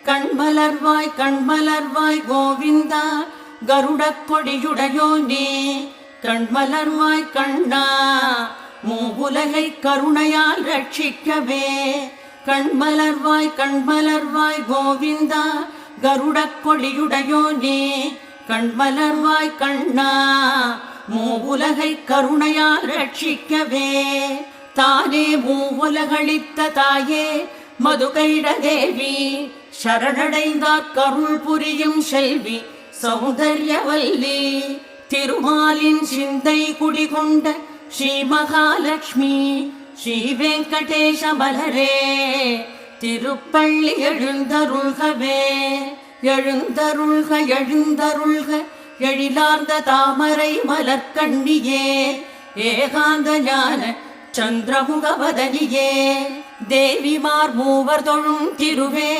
கண்மலர்வாய் கண்மலர்வாய் கோவிந்தா கருடக் கொடியுடையோனே கண்மலர்வாய் கண்ணா மூவுலகை கருணையால் ரட்சிக்கவே கண்மலர்வாய் கண்மலர்வாய் கோவிந்தா கருடக் கொடியுடையோனே கண்மலர்வாய் கண்ணா மூவுலகை கருணையால் ரட்சிக்கவே தானே மூவுலகளித்த தாயே மதுகைட தேவி சரணடைந்தார் கருள் புரியும் செல்வி சௌந்தர்யவல்லி திருமாலின் சிந்தை குடிகொண்ட ஸ்ரீ மகாலட்சுமி ஸ்ரீ வெங்கடேஷ மலரே திருப்பள்ளி எழுந்தருள்கவே எழுந்தருள்க எழுந்தருள்க எழிலார்ந்த தாமரை மலர்கண்ணியே ஏகாந்த ஞான சந்திரமுகவதனியே தேவிமார் மூவர் தொழும் திருவே